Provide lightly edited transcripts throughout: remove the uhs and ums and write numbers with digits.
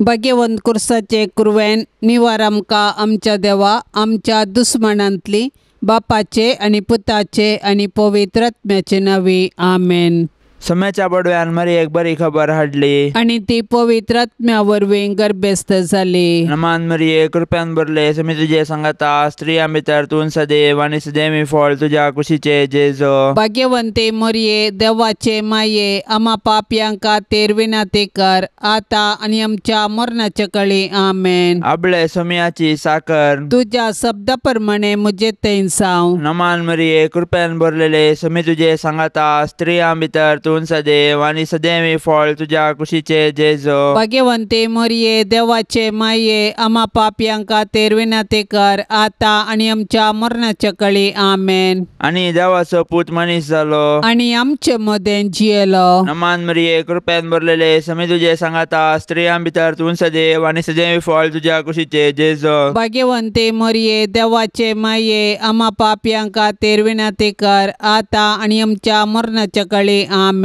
भाग्यवंत कुर्साचे कुरवेन निवार आमकां आमच्या देवा आमच्या दुस्मनांतली बापाचे आणि पुताचे आणि पवित्र आत्म्याचे नावी आमेन. सम्याच्या बडव्यान मरी एक बरी खबर हाडली आणि ती पवित्र आत्म्या वरवीं गर्भस्थ जाली. नमान मरिये कृप्यान भरले समी तुझे संगता स्त्रियां भितर तूं सदैव आणि सदैवी फळ तुझ्या कुशीचे जेजो. भाग्यवंते मरिये देवाचे माये आम्हा पापयांका तेर विनाती कर आता आणि आमच्या मरणाच्या काळी आमेन. आपले सम्याची साकर तुझ्या शब्दाप्रमाणे मुझे तेन साव. नमान मरिये कृप्यान भरलेले समी तुझे संगता स्त्रियां भितर तूं सदैव आणि सदैवी फळ तुझ्या कुशीचे जेजो. भाग्यवंते मरिये देवाचे माये आम्हा पापयांका तेर विनाती कर आता आणि आमच्या मरणाच्या काळी आमेन. आणि देवाचो पूत मनीस जालो आणि आमचे मध्ये जियेलो. नमान मरिये कृप्यान भरलेले समी तुझे संगता स्त्रियां भितर तूं सदैव आणि सदैवी फळ तुझ्या कुशीचे जेजो. भाग्यवंते मरिये देवाचे माये आम्हा पापयांका तेर विनाती कर आता आणि आमच्या मरणाच्या काळी आमेन.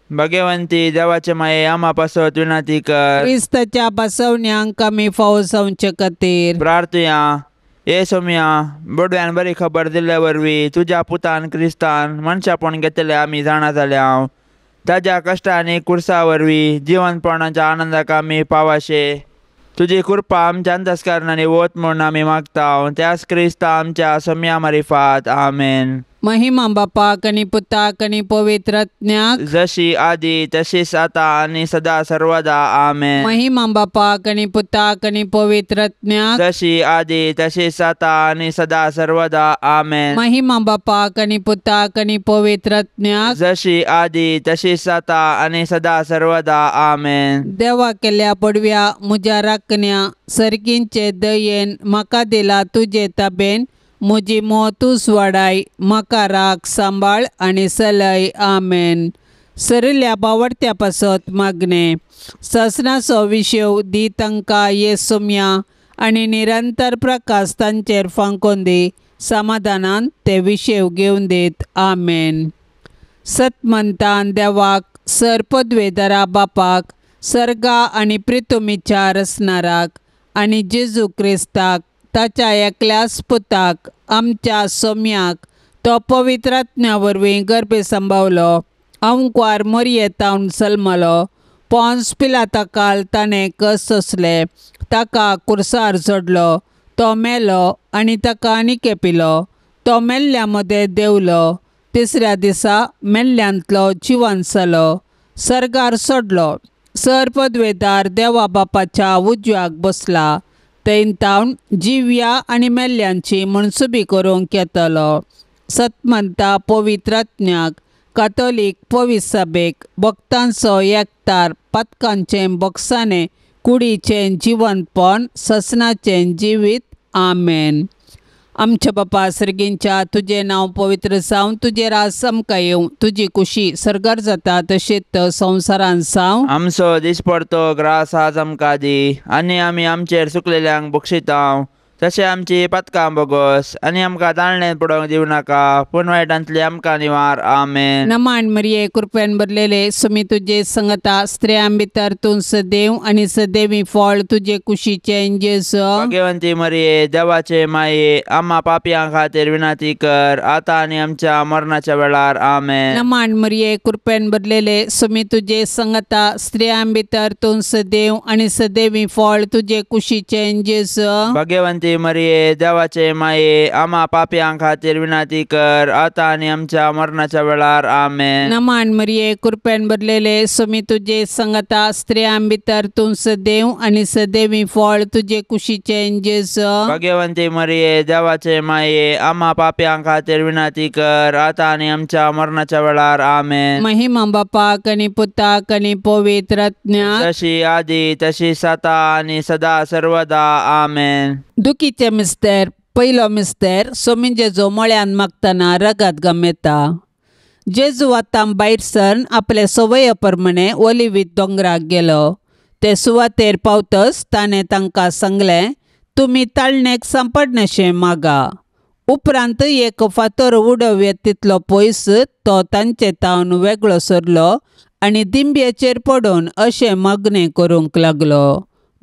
भाग्यवंती देवाचे माये आम्हा पासत विनंती कर क्रिस्ताच्या बसवण्यांक आमी फावो जावचे खातीर प्रार्थया. ये सोम्या बडव्यान बरी खबर दिल्ले वरवीं तुझ्या पुतान क्रिस्तान मनशापण घेतले आमी जाणा जाल्या. ताज्या कश्टा आनी कुर्सा वरवीं जिवनपणाच्या आनंदाक आमी पावाशे. तुजी कृपा आमच्या अंतस्करणांनी वत म्हूण आमी मागता. त्याच क्रिस्ता आमच्या सोम्या मारिफात आमेन. महिमा बापाक आनी पुताक आनी पवित्र आत्म्याक जशी आदी तशीच आता आणि सदा सर्वदा आमेन. महिमा बापाक आनी पुताक आनी पवित्र आत्म्याक जशी आदी तशीच आता आणि सदा सर्वदा आमेन. महिमा बापाक आनी पुताक आनी पवित्र आत्म्याक जशी आदी तशीच आता आणि सदा सर्वदा आमेन. देवा केल्या पडव्या म्हज्या राखण्या सर्गींचे दयेन म्हाका दिला तुजे ताबेन म्हजी मोह तूच वाडाय म्हाका राख सांबाळ आनी सलय आमेन. सरिल्ल्या बावडत्या पासत मागणे ससनाचो विशेव दी तांकां ये सोम्या आनी निरंतर प्रकाश तांचेर फांकोन दी समाधानान ते विशेव घेवन दीत आमेन. सतमंतान देवाक सरपदवेदरा बापाक सर्गा आनी प्रितुमीच्या रचणाराक आनी जेजू क्रिस्ताक ताच्या एकल्याच पुताक आमच्या सोम्याक तो पवित्र आत्म्या वरवीं गर्भ सांबावलो. अंकुआर मरियेतावन जल्मलो. पोंस पिलाताकाल ताणें कस सोंसले. ताका कुर्सार चडलो. तो मेलो आनी ताका आनी केपिलो. तो मेल्ल्या मदें देंवलो. तिसऱ्या दिसा मेल्ल्यांतलो जिवंत जालो. सर्गार सोडलो. सरपदवेदार देवा बापाच्या उजव्याक बसला. थंय तावन जिव्या आनी मेल्ल्यांची मनसुबी करूंक येतलो. सतमंता पवित्र आत्म्याक कातोलीक पवित्र सभेक भक्तांचो एकठार पातकांचें बगसाणें कुडीचें जिवंतपण ससनाचें जिवीत आमेन. आमच्या बापा सर्गींच्या तुजें नांव पवित्र जावं तुजें रास आमकां येवं तुजी कुशी सर्गार जाता तशेंच संवसारांत जावं. आमचो दिसपडतो ग्रास आज आमकां दी आनी आमी आमचेर चुकलेल्यांक बक्षिता. तशें आमची पथकां बोगोस आनी आमकां ताळणेंत पडोवंक दिवं नाका पूण वायटांतली आमकां निवार आमेन. नमान मरिये कृपेन भरलेले समी तुजे संगता स्त्रियां भितर तूं सदैव आनी सदैवी फळ तुजे कुशीचें जेजू. भाग्यवंती मरिये देवाचे माये आम्हा पापयां खातीर विनंती कर आता आनी आमच्या मरणाच्या वेळार आमेन. नमान मरिये कृपेन भरलेले समी तुजे संगता स्त्रियां भितर तूं सदैव आनी सदैवी फळ तुजे कुशीचें जेजू. भाग्यवंती मरिये देवाचे माये आम्हा पापयां खातीर विनंती कर आता आनी आमच्या मरणाच्या वेळार आमेन. नमान मरिये कृपेन भरलेले समी तुजे संगता स्त्रियां भितर तूं सदैव आनी सदैवी फळ तुजे कुशीचें जेजू. भाग्यवंती मरिये देवाचे माये आम्हा पापयां खातीर विनंती कर आता आनी आमच्या मरणाच्या वेळार आमेन. महिमा बापाक आनी पुताक आनी पवित्र आत्म्याक जशी आदी तशीच आता आनी सदा सर्वदा आमेन. दुखीचे मिस्तेर पयलो मिस्तेर सोमी जेजू मळ्यान मागतना रगत गमेता. जेजू आतां भायर सरून आपले सवये प्रमाणे ओलिवीत दोंगराक गेलो. ते सुवातेर पावतच ताणें तांकां सांगलें तुमी ताळणेक सांपडनाशें मागा. उपरांत एक फातर उडोव येत तितलो पयस तो तांचे तावन वेगळो सरलो आनी दिंब्येचेर पडून अशें मागणें करूंक लागलो.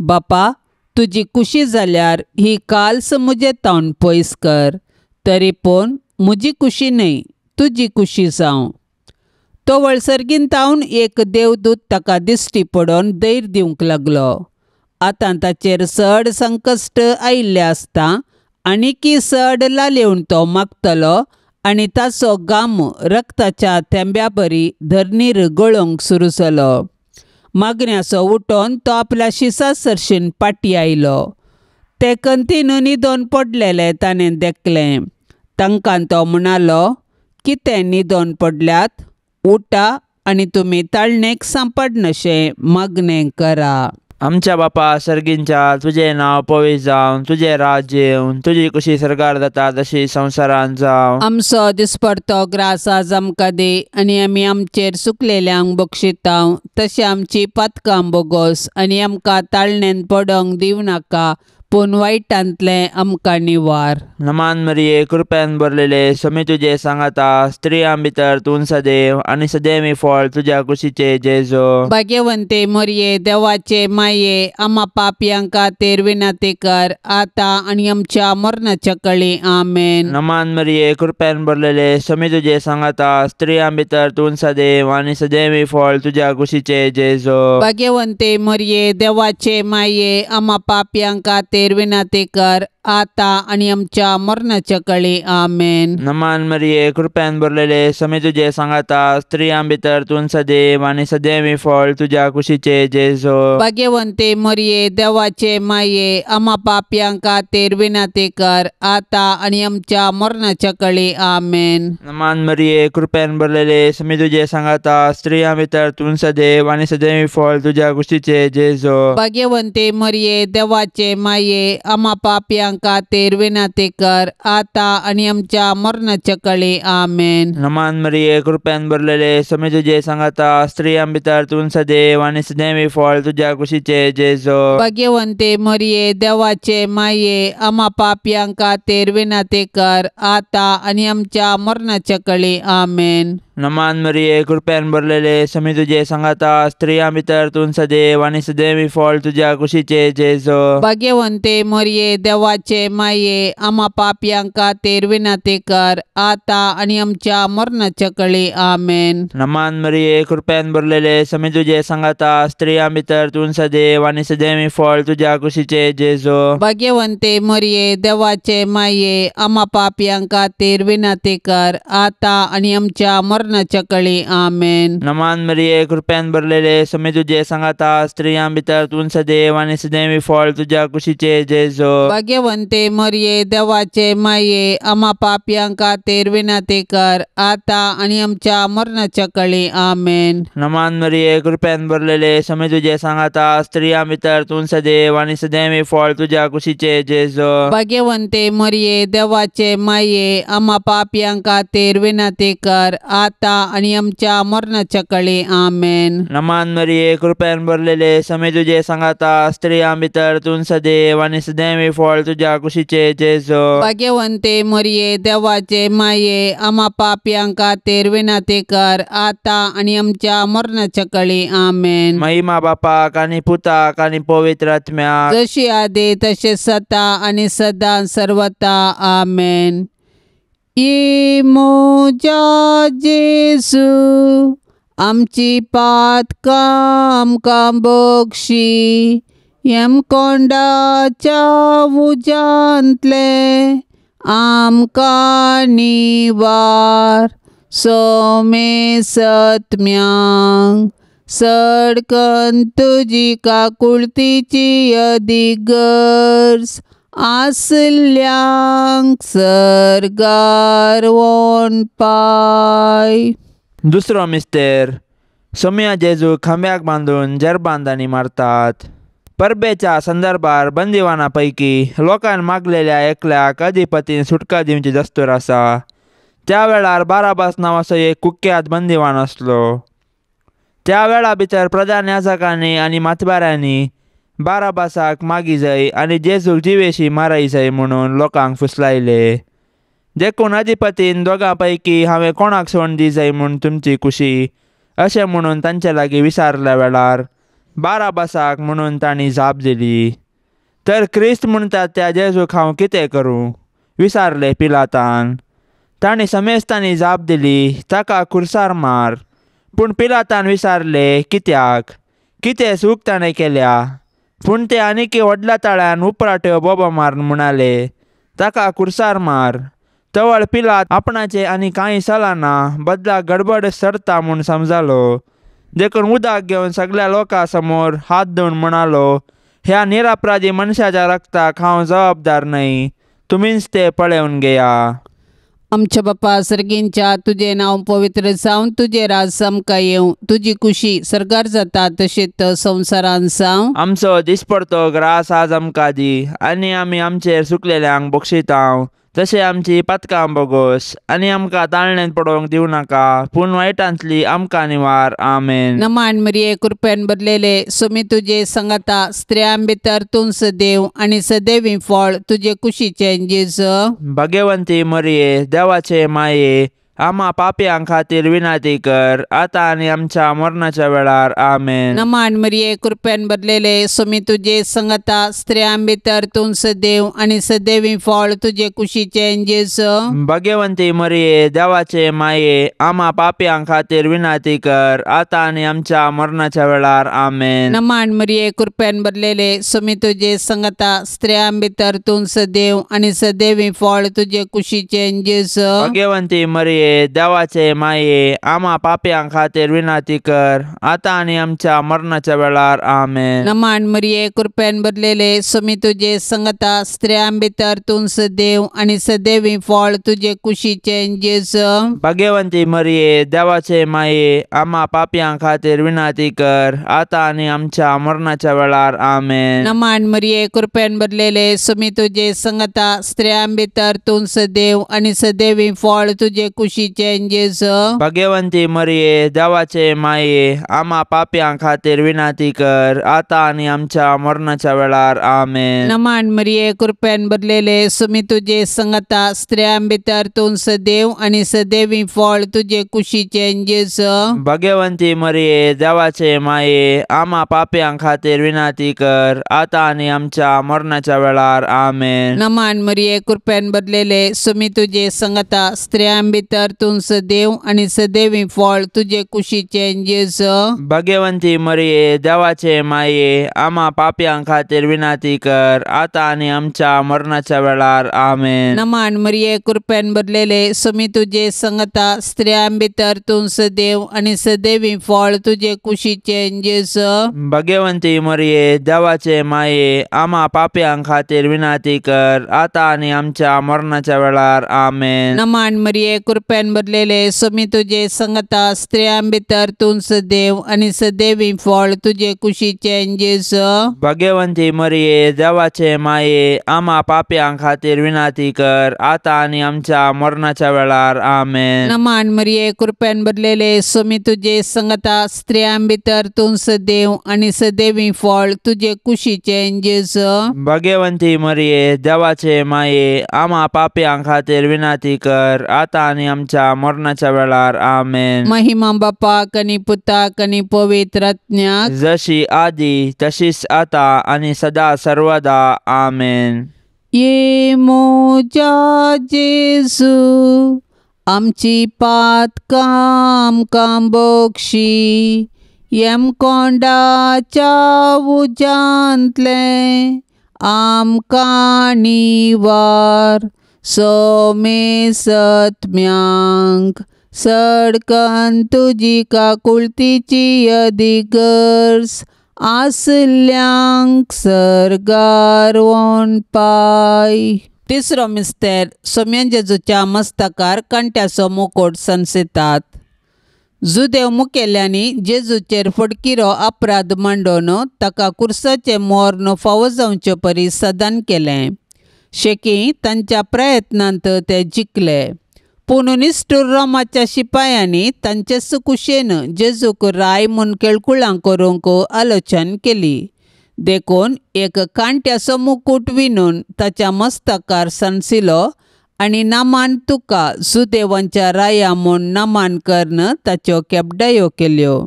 बापा, तुजी कुशी जाल्यार ही काल्स मुजे तावन पयस कर, तरी पूण म्हजी कुशी न्हय, तुजी कुशी जावं. तो वळसरगीन तावन एक देवदूत ताका दिश्टी पडोवन दैर दिवंक लागलो. आतां ताचेर चड संकश्ट आयिल्लें आसता आनी की चड लालयेवन तो मागतलो आनी ताचो घाम रक्ताच्या थेंब्या बरी धरणीर गळोवंक सुरू जालो. मागण्याचो उठोन तो आपल्या शिसा सरशीन पाटी आयलो. ते कंतीन न्हिदोन पडलेले ताणें देखलें. तांकां तो म्हणालो, कितें न्हिदोन पडल्यात? उठा आनी तुमी ताळणेक सांपडनशें मागणें करा. आमच्या बापा सर्गींच्या, तुजें नांव पवित्र जावं, तुजें राज्य येवं, तुजी कुशी सरकार जाता तशी संवसारांत जावं. आमचो दिसपडतो ग्रास आज आमकां दी, आनी आमी आमचेर चुकलेल्यांक बक्षितांव, तशें आमची पातकां बोगोस आनी आमकां ताळणेन पडोंक दिवं नाका, पूण वायटांतलें आमकां निवार. नमान मरिये, कृपेन भरलेले, स्वामी तुजे सांगाता, स्त्रियां भितर तूं सदैव आनी सदैवी फळ तुज्या कुशीचे जेजो. भाग्यवंते मरिये, देवाचे माये, आम्हा पापयांक खातीर विनंती कर, आतां आनी आमच्या मरणाच्या कळी. आमेन. नमान मरिये, कृपेन भरलेले, स्वामी तुजे सांगाता, स्त्रियां भितर तूं सदैव आनी सदैवी फळ तुज्या कुशीचे जेजो. भाग्यवंते मरिये, देवाचे माये, आम्हा पापयांक खातीर विनंती कर, आतां आनी आमच्या मरणाच्या कळी. आमेन. नमान मरिये, कृपेन भरलेले, स्वामी तुजे सांगाता, स्त्रियां भितर तूं सदैव आनी सदैवी फळ तुज्या कुशीचे जेजो. भाग्यवंते मरिये, देवाचे माये, आम्हा पापयांक खातीर विनंती कर, आतां आनी आमच्या मरणाच्या कळी. आमेन. नमान मरिये, कृपेन भरलेले, स्वामी तुजे सांगाता, स्त्रियां भितर तूं सदैव आनी सदैवी फळ तुज्या कुशीचे जेजो. भाग्यवंते मरिये, देवाचे माये, आम्हा पापयांक खातीर विनंती कर, आतां आनी आमच्या मरणाच्या कळी. आमेन. नमान मरिये, कृपेन भरलेले, स्वामी तुजे सांगाता, स्त्रियां भितर तूं सदैव आनी सदैवी फळ तुज्या कुशीचे जेजो. भाग्यवंते मरिये, देवाचे माये, आम्हा पापयांक खातीर विनंती कर, आतां आनी आमच्या मरणाच्या कळी. आमेन. नमान मरिये, कृपेन भरलेले, स्वामी तुजे सांगाता, स्त्रियां भितर तूं सदैव आनी सदैवी फळ तुज्या कुशीचे जेजो. भाग्यवंते मरिये, देवाचे माये, आम्हा पापयांक खातीर विनंती कर, आतां आनी आमच्या मरणाच्या कळी. आमेन. नमान मरिये, कृपेन भरलेले, स्वामी तुजे सांगाता, स्त्रियां भितर तूं सदैव आनी सदैवी फळ तुज्या कुशीचे जेजो. भाग्यवंते मरिये, देवाचे माये, आम्हा पापयांक खातीर विनंती कर, आतां आनी आमच्या मरणाच्या कळी. आमेन. नमान मरिये, कृपेन भरलेले, स्वामी तुजे सांगाता, स्त्रियां भितर तूं सदैव आनी सदैवी फळ तुज्या कुशीचे जेजो. भाग्यवंते मरिये, देवाचे माये, आम्हा पापयांक खातीर विनंती कर, आतां आनी आमच्या मरणाच्या कळी. आमेन. नमान मरिये, कृपेन भरलेले, स्वामी तुजे सांगाता, स्त्रियां भितर तूं सदैव आनी सदैवी फळ तुज्या कुशीचे जेजो. भाग्यवंते मरिये, देवाचे माये, आम्हा पापयांक खातीर विनंती कर, आतां आनी आमच्या मरणाच्या कळी. आमेन. नमान मरिये, कृपेन भरलेले, स्वामी तुजे सांगाता, स्त्रियां भितर तूं सदैव आनी सदैवी फळ तुज्या कुशीचे जेजो. भाग्यवंते मरिये, देवाचे माये, आम्हा पापयांक खातीर विनंती कर, आतां आनी आमच्या मरणाच्या कळी. आमेन. महिमा बापाक आनी पुताक आनी पवित्र आत्म्याक, जशी आदी तशें सता आनी सदां सर्वता. आमेन. मोजा जेजू, आमची पातकां आमकां बक्षी, कोंडाच्या उजांतले आमकां निवार. सोमे सत्म्यांक सडकन तुजी काकुळतीची अधिगर्ज, आसल्यांक सरगार वोन पाय. दुसरो मिस्तेर, सोम्या जेजू खांब्याक बांदून जरबांदांनी मारतात. परबेच्या संदर्भार बंदिवाना पैकी लोकांन मागलेल्या एकल्याक अधिपतीन सुटका दिवची दस्तूर आसा. त्या वेळार बाराबास नांवाचो एक कुख्यात बंदिवान आसलो. त्या वेळा भितर प्रधान याजकांनी आनी मातबाऱ्यांनी बाराबासाक मागी जाय आनी जेजूक जिवेशी मारय जाय म्हणून लोकांक फुसलायले. देखून अधिपतीन दोगां पैकी हांवें कोणाक सोडून दी जाय म्हूण तुमची कुशी अशें म्हणून तांचे लागीं विचारल्या वेळार बाराबासाक म्हणून तांणी जाप दिली. तर क्रिस्त म्हणटात त्या जेजूक हांव कितें करूं विचारलें पिलातान. तांणी समेस्तांनी जाप दिली, ताका खुर्सार मार. पूण पिलातान विचारलें, कित्याक? कितें चूक ताणें केल्या? पूण ते आनीक व्हडल्या ताळ्यान उपराट्यो बोबो मारून म्हणाले, ताका खुर्सार मार. तवळ पिलात आपणाचें आनी कांय चलना बदलाक गडबड सरता म्हूण समजलो. देखून उदक घेवन सगळ्या लोकां समोर हात धुवन म्हणालो, ह्या निरपराधी मनशाच्या रक्ताक हांव जबाबदार न्हय. तुमीच ते पळोवन घेया. आमच्या बापा सर्गींच्या तुझे नांव पवित्र जावन तुझे राज सामका येवं. तुझी कुशी सरकार जाता तशेंच संवसारान जावं. आमचो दिसपडतो ग्रास आज आमकां दी. आनी आमी आमचेर चुकलेल्यांक बक्षितांव तशें आमची पातकां बोगोस. आनी आमकां ताळणेंत पडोवंक दिवं नाका, पूण वायटांतली आमकां निवार. आमेन. नमान मरिये कृपेन भरलेले सुमी तुझे संगता स्त्रियां भितर तूं सदैव आनी सदैवी फळ तुझे कुशीचें जेजू. भाग्यवंती मरिये देवाचे माये, आम्हा पापयां खातीर विनाती कर, आतां आनी आमच्या मरणाच्या वेळार. आमेन. नमान मरिये कृपेन भरलेले सुमी तुझे संगता स्त्रियां भितर तूं सदैव आनी सदैवी फळ तुझे कुशीचें जेजू. भाग्यवंती मरिये देवाचे माये, आम्हा पापयां खातीर विनाती कर, आतां आनी आमच्या मरणाच्या वेळार. आमेन. नमान मरिये कृपेन भरलेले सुमी तुझे संगता स्त्रियां भितर तूं सदैव आनी सदैवी फळ तुझे कुशीचें जेजू. भाग्यवंती मरिये देवाचे माये, आम्हा पापयां खातीर विनाती कर, आतां आनी आमच्या मरणाच्या वेळार. आमेन. नमान मरिये कृपेन भरलेले सुमी तुझे संगता स्त्रियां भितर तूं सदैव आनी सदैवी फळ तुझे कुशीचें जेजू. भाग्यवंती मरिये देवाचे माये, आम्हा पापयां खातीर विनाती कर, आतां आनी आमच्या मरणाच्या वेळार. आमेन. नमान मरिये कृपेन भरलेले सुमी तुझे संगता स्त्रियां भितर तूं सदैव आनी सदैवी फळ तुझे कुशीचें जेजू. भाग्यवंती मरिये देवाचे माये, आम्हा पापयां खातीर विनाती कर, आतां आनी आमच्या मरणाच्या वेळार. आमेन. नमान मरिये कृपेन भरलेले सुमी तुझे संगता स्त्रियां भितर तूं सदैव आनी सदैवी फळ तुझे कुशीचें जेजू. भाग्यवंती मरिये देवाचे माये, आम्हा पापयां खातीर विनाती कर, आतां आनी आमच्या मरणाच्या वेळार. आमेन. नमान मरिये कृपेन भरलेले सुमी तुझे संगता स्त्रियां भितर तूं सदैव आनी सदैवी फळ तुझे कुशीचें जेजू. भाग्यवंती मरिये देवाचे माये, आम्हा पापयां खातीर विनाती कर, आतां आनी आमच्या मरणाच्या वेळार. आमेन. नमान मरिये कृपेन भरलेले सुमी तुझे संगता स्त्रियां भितर तूं सदैव आनी सदैवी फळ तुझे कुशीचें जेजू. भाग्यवंती मरिये देवाचे माये, आम्हा पापयां खातीर विनाती कर, आतां आनी आमच्या मरणाच्या वेळार. आमेन. नमान मरिये कृपेन भरलेले सुमी तुझे संगता स्त्रियां भितर तूं सदैव आनी सदैवी फळ तुझे कुशीचें जेजू. भाग्यवंती मरिये देवाचे माये, आम्हा पापयां खातीर विनाती कर, आतां आनी आमच्या मरणाच्या वेळार. आमेन. नमान मरिये कृपेन भरलेले सुमी तुझे संगता स्त्रियां भितर तूं सदैव आनी सदैवी फळ तुझे कुशीचें जेजू. भाग्यवंती मरिये देवाचे माये, आम्हा पापयां खातीर विनाती कर, आतां आनी आमच्या मरणाच्या वेळार. आमेन. महिमा बापाक आनी पुताक आनी पवित्र आत्म्याक, जशी आदी तशीच आता आणि सदा सर्वदा. आमेन. ये मोजा जेजू आमची पातकां आमकां बक्षी. येम कोंडाच्या उजांतले आमकां निवार. सोमे सत्म्यांक सडकन तुजी काकुळतीची अधिगर्स. आसल्यांक सरगार वोन पाय. तिसरो मिस्तेर सोम्या जेजूच्या मस्तकार कंट्याचो मुकोट संसेतात. जुदेव मुखेल्यांनी जेजूचेर फडकिरो अपराध मांडून ताका कुर्साचे मोर्न फावो जावचे परी सदान केलें. शेकी तांच्या प्रयत्नांत ते जिखले. पूण निश्ठूर रोमाच्या शिपायांनी तांचे कुशेन जेजूक राय म्हूण केळकुळां करूंक आलोचन केली. देखून एक कांट्याचो मुकूट विणून ताच्या मस्तकार संसिलो आनी नामान तुका जुदेवांच्या राया म्हूण नामान करन ताच्यो केबडायो केल्यो.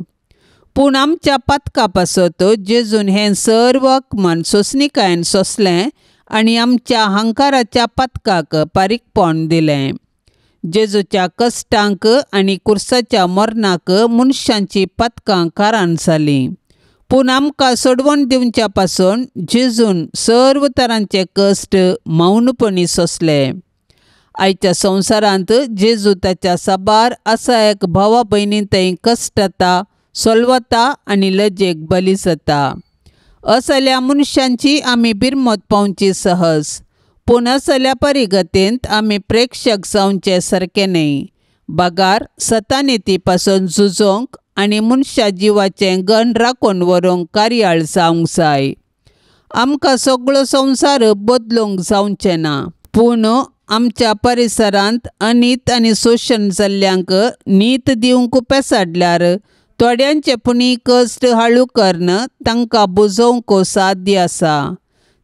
पूण आमच्या पातका पासत जेजून हें सर्व मन सोंसणिकायेन सोंसलें आनी आमच्या हंकाराच्या पातकाक पारीकपण दिलें. जेजूच्या कश्टांक आनी कुर्साच्या मरणाक मनशांची पातकां कारण जालीं. पूण आमकां सोडवण दिवच्या पासून जेजून सर्व तरांचे कश्ट मौनपणी सोंसले. आयच्या संवसारांत जेजू ताच्या साबार आसा एक भावा भयणींतय कश्टाता, सोलवता आनी लजेक बली जाता. असल्या मनशांची आमी बिरमत पावची सहज. पूण असल्या परिगतेंत आमी प्रेक्षक जावचे सारके न्हय. बागार सतानिती पासून झुजोंक आनी मनशा जिवाचें गण राखून व्हरूंक कार्याळ जावंक जाय. आमकां सगळो संवसार बदलूंक जावचें ना. पूण आमच्या परिसरांत अनीत आनी शोशण जाल्ल्यांक नीत दिवंक पेसाडल्यार थोड्यांचे पुणी कश्ट हाळू करन तांकां बुजोवंक साध्य आसा.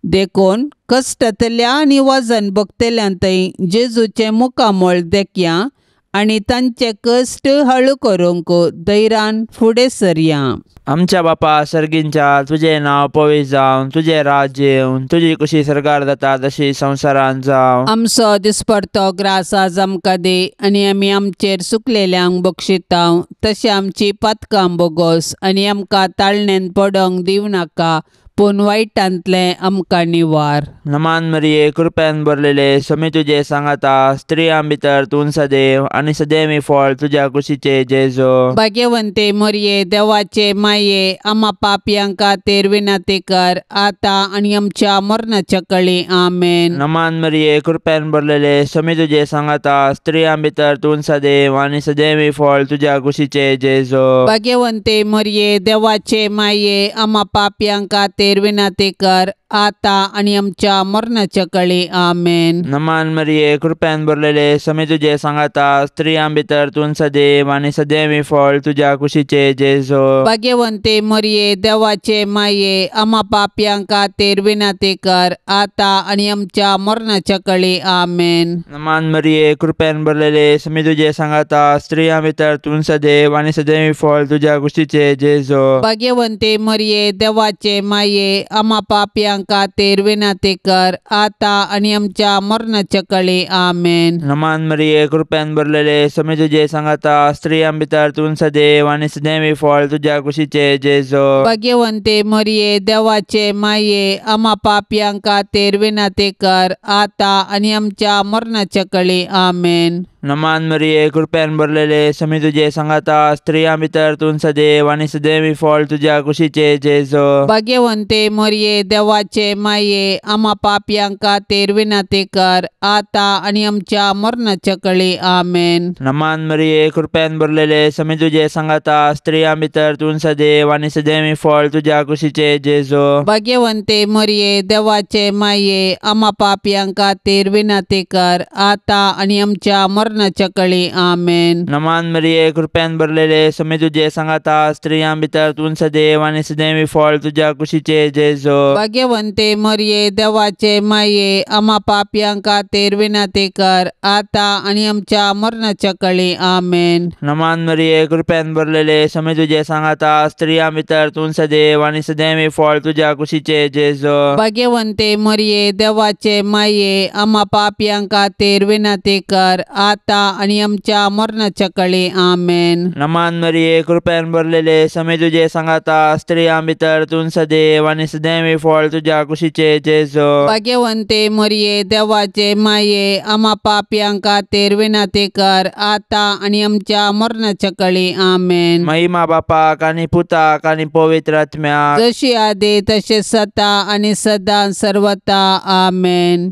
देखून कश्टांतल्या आनी वाजन भोगतल्यांतय जेजूचें मुखामोळ देखया आनी तांचे कश्ट हाळू करूंक धैर्यान फुडें सरया. आमच्या बापा सर्गींच्या, तुजें नांव पवित्र जावं, तुजें राज्य येवं, तुजी कशी सरकार जाता तशी संवसारांत जावं. आमचो दिसपडतो ग्रास आज आमकां दे आनी आमी आमचेर चुकलेल्यांक बक्षितांव. तशें आमची पातकां बोगोस आनी आमकां ताळणेन पडोंक दिवं नाका, पूण वायटांतलें आमकां निवार. नमान मरिये, कृपेन भरलेले, स्वामी तुजे सांगाता, स्त्रियां भितर तूं सदैव आनी सदैवी फळ तुज्या कुशीचे जेजू. भाग्यवंते मरिये, देवाचे माये, आम्हा पापयांक खातीर विनंती कर, आतां आनी आमच्या मरणाच्या कळी. आमेन. नमान मरिये, कृपेन भरलेले, स्वामी तुजे सांगाता, स्त्रियां भितर तूं सदैव आनी सदैवी फळ तुज्या कुशीचे जेजू. भाग्यवंते मरिये, देवाचे माये, आम्हा पापयांक खातीर विनंती कर, आतां आनी आमच्या मरणाच्या कळी. आमेन. नमान मरिये, कृपेन भरलेले, स्वामी तुजे सांगाता, स्त्रियां भितर तूं सदैव आनी सदैवी फळ तुज्या कुशीचे जेजू. भाग्यवंते मरिये, देवाचे माये, आम्हा पापयांक खातीर विनंती कर, आतां आनी आमच्या मरणाच्या कळी. आमेन. नमान मरिये, कृपेन भरलेले, स्वामी तुजे सांगाता, स्त्रियां भितर तूं सदैव आनी सदैवी फळ तुज्या कुशीचे जेजू. भाग्यवंते मरिये, देवाचे माये, आम्हा पापयांक खातीर विनंती कर, आतां आनी आमच्या मरणाच्या कळी. आमेन. नमान मरिये, कृपेन भरलेले, स्वामी तुजे सांगाता, स्त्रियां भितर तूं सदैव आनी सदैवी फळ तुज्या कुशीचे जेजू. भाग्यवंते मरिये, देवाचे माये, आम्हा पापयांक खातीर विनंती कर, आतां आनी आमच्या मरणाच्या कळी. आमेन. नमान मरिये, कृपेन भरलेले, स्वामी तुजे सांगाता, स्त्रियां भितर तूं सदैव आनी सदैवी फळ तुज्या कुशीचे जेजू. भाग्यवंते मरिये, देवाचे माये, आम्हा पापयांक खातीर विनंती कर, आतां आनी आमच्या मरणाच्या कळी. आमेन. नमान मरिये, कृपेन भरलेले, स्वामी तुजे सांगाता, स्त्रियां भितर तूं सदैव आनी सदैवी फळ तुज्या कुशीचे जेजू. भाग्यवंते मरिये, देवाचे माये, आम्हा पापयांक खातीर विनंती कर, आतां आनी आमच्या मरणाच्या कळी. आमेन. नमान मरिये, कृपेन भरलेले, स्वामी तुजे सांगाता, स्त्रियां भितर तूं सदैव आनी सदैवी फळ तुज्या कुशीचे जेजू. भाग्यवंते मरिये, देवाचे माये, आम्हा पापयांक खातीर विनंती कर, आतां आनी आमच्या मरणाच्या कळी. आमेन. नमान मरिये, कृपेन भरलेले, स्वामी तुजे सांगाता, स्त्रियां भितर तूं सदैव आनी सदैवी फळ तुज्या कुशीचे जेजू. भाग्यवंते मरिये, देवाचे माये, आम्हा पापयांक खातीर विनंती कर, आतां आनी आमच्या मरणाच्या कळी. आमेन. नमान मरिये, कृपेन भरलेले, स्वामी तुजे सांगाता, स्त्रियां भितर तूं सदैव आनी सदैवी फळ तुज्या कुशीचे जेजू. भाग्यवंते मरिये, देवाचे माये, आम्हा पापयांक खातीर विनंती कर, आतां आनी आमच्या मरणाच्या कळी. आमेन. महिमा बापाक आनी पुताक आनी पवित्र आत्म्याक, जशी आदी तशें सता आनी सदां सर्वता. आमेन.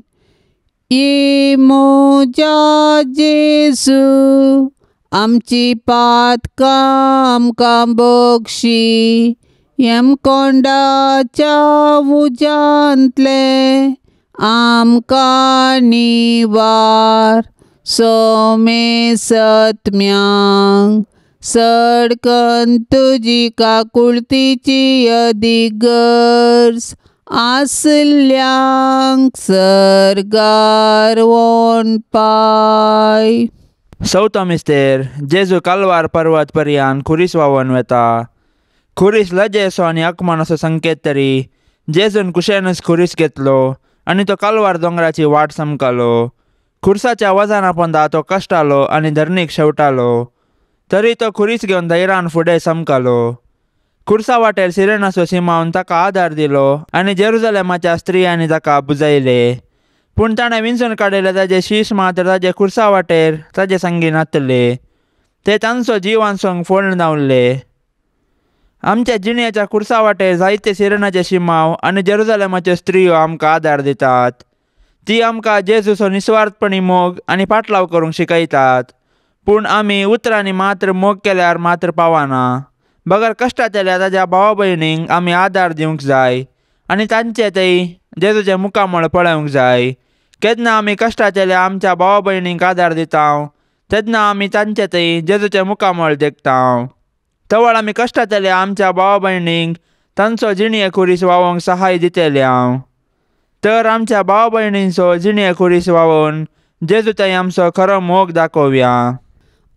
मोजा जेजू, आमची पातकां आमकां बक्षी, कोंडाच्या उजांतले आमकां निवार. सोमे सत्म्यांक सडकन तुजी काकुळतीची अधिगर्ज, आसल्यांक सरगार वोन पाय. चवथो मिस्तेर, जेजू कालवार पर्वत पर्यान खुरीस वावन वेता. खुरीस लजे असो आनी अकमान असो संकेत तरी जेजून कुशेनच खुरीस घेतलो आनी तो कालवार दोंगराची वाट समकलो. खुर्साच्या वजना पोंदा तो कश्टालो आनी धरणीक शेवटालो. तरी तो खुरीस घेवन धैर्यान फुडें समकलो. खुर्सा वाटेर सिरेनाचो सिमावन ताका आदार दिलो आनी जेरुजलेमाच्या स्त्रियांनी ताका बुजयले. पूण ताणें विंचून काडिल्ले ताजे शीश मात्र ताजे खुर्सा वाटेर ताजे संगी नातले. ते तांचो जीव वांचूंक फोडून धांवले. आमच्या जिणेच्या खुर्सा वाटेर जायते सिरेनाचे शिमाव आनी जेरुजलेमाच्यो स्त्रियो आमकां आदार दितात. ती आमकां जेजूचो निस्वार्थपणी मोग आनी पाटलाव करूंक शिकयतात. पूण आमी उतरांनी मात्र मोग केल्यार मात्र पावना. बगर कश्टांतल्या ताज्या भावा भयणींक आमी आदार दिवंक जाय आनी तांचे थंय जेजूचें मुखामळ पळोवंक जाय. केन्ना आमी कश्टांतल्या आमच्या भावा भयणींक आदार दिता तेन्ना आमी तांचे थंय जेजूचें मुखामळ देखता. तवळ आमी कश्टांतल्या आमच्या भावा भयणींक तांचो जिणये खुरीस वावोवंक सहाय दितल्या. तर आमच्या भावा भयणींचो जिणये खुरीस वावोवन जेजू थंय आमचो खरो मोग दाखोवया.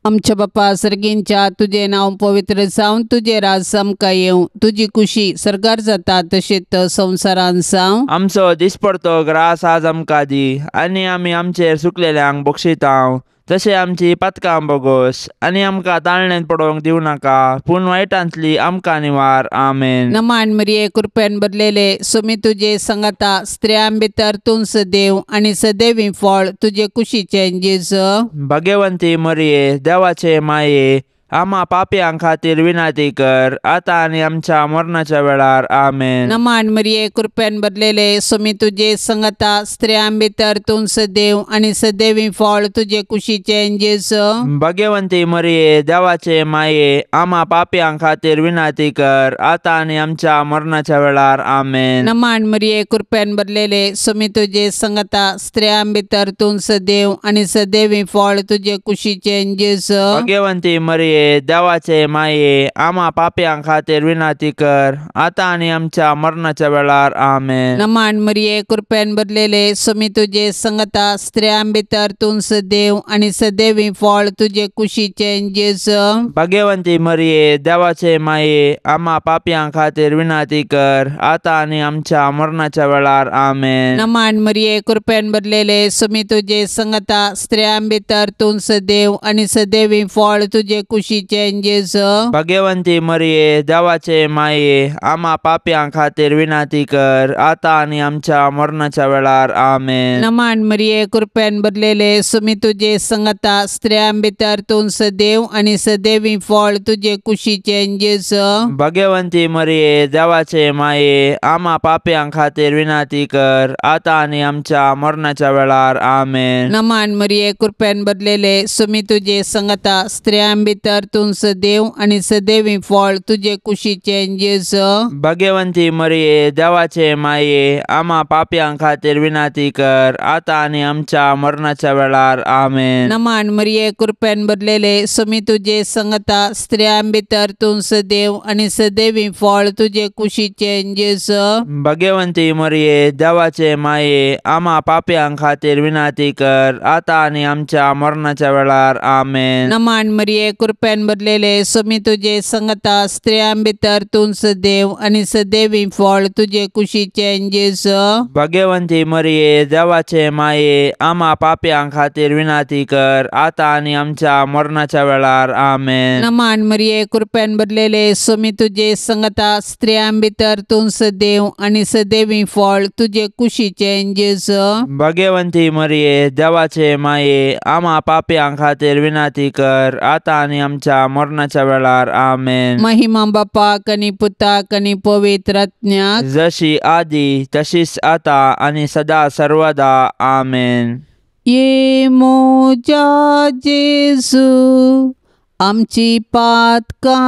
आमच्या बापा सर्गींच्या तुझे नांव पवित्र जावन तुझे राज समका येवं. तुझी कुशी सरकार जाता तशेंच संवसारान जावं. आमचो दिसपडतो ग्रास आज आमकां दी आनी आमी आमचेर सुकलेल्यांक बक्षिता तशें आमची पातकां बोगोस आनी आमकां ताळणेंत पडोवंक दिवं नाका पूण वायटांतली आमकां निवार. आमेन. नमान मरिये कृपेन भरलेले सुमी तुझे संगता स्त्रियां भितर तूं सदैव आनी सदैवी फळ तुझे कुशीचें जेजू. भाग्यवंती मरिये देवाचे माये आम्हा पापयां खातीर विनाती कर आतां आनी आमच्या मरणाच्या वेळार. आमेन. नमान मरिये कृपेन भरलेले सुमी तुझे संगता स्त्रियां भितर तूं सदैव आनी सदैवी फळ तुझे कुशीचें जेजू. भाग्यवंती मरिये देवाचे माये आम्हा पापयां खातीर विनाती कर आतां आनी आमच्या मरणाच्या वेळार. आमेन. नमान मरिये कृपेन भरलेले सुमी तुझे संगता स्त्रियां भितर तूं सदैव आनी सदैवी फळ तुझे कुशीचें जेजू. भाग्यवंती मरिये देवाचे माये आम्हा पापयां खातीर विनाती कर आतां आनी आमच्या मरणाच्या वेळार. आमेन. नमान मरिये कृपेन भरलेले सुमी तुझे संगता स्त्रियां भितर तूं सदैव आनी सदैवी फळ तुझे कुशीचें जेजू. भाग्यवंती मरिये देवाचे माये आम्हा पापयां खातीर विनाती कर आतां आनी आमच्या मरणाच्या वेळार. आमेन. नमान मरिये कृपेन भरलेले सुमी तुझे संगता स्त्रियां भितर तूं सदैव आनी सदैवी फळ तुझे कुशीचें जेजू. भाग्यवंती मरिये देवाचे माये आम्हा पापयां खातीर विनाती कर आतां आनी आमच्या मरणाच्या वेळार. आमेन. नमान मरिये कृपेन भरलेले सुमी तुझे संगता स्त्रियां भितर तूं सदैव आनी सदैवी फळ तुझे कुशीचें जेजू. भाग्यवंती मरिये देवाचे माये आम्हा पापयां खातीर विनाती कर आतां आनी आमच्या मरणाच्या वेळार. आमेन. नमान मरिये कृपेन भरलेले सुमी तुझे संगता स्त्रियां भितर तूं सदैव आनी सदैवी फळ तुझे कुशीचें जेजू. भाग्यवंती मरिये देवाचे माये आम्हा पापयां खातीर विनाती कर आतां आनी आमच्या मरणाच्या वेळार. आमेन. नमान मरिये कृपेन भरलेले सुमी तुझे संगता स्त्रियां भितर तूं सदैव आनी सदैवी फळ तुझे कुशीचें जेजू. भाग्यवंती मरिये देवाचे माये आम्हा पापयां खातीर विनाती कर आतां आनी आमच्या मरणाच्या वेळार. आमेन. नमान मरिये कृपेन भरलेले सुमी तुझे संगता स्त्रियां भितर तूं सदैव आनी सदैवी फळ तुझे कुशीचें जेजू. भाग्यवंती मरिये देवाचे माये आम्हा पापयां खातीर विनाती कर आतां आनी आमच्या मरणाच्या वेळार. आमेन. नमान मरिये कृपेन भरलेले सुमी तुझे संगता स्त्रियां भितर तूं सदैव आनी सदैवी फळ तुझे कुशीचें जेजू. भाग्यवंती मरिये देवाचे माये आम्हा पापयां खातीर विनाती कर आतां आनी आमच्या मरणाच्या वेळार. आमेन. महिमा बापाक आनी पुताक आनी पवित्र आत्म्याक जशी आदी तशीच आता आनी सदा सर्वदा. आमेन. ये मोजा जेजू आमची पातकां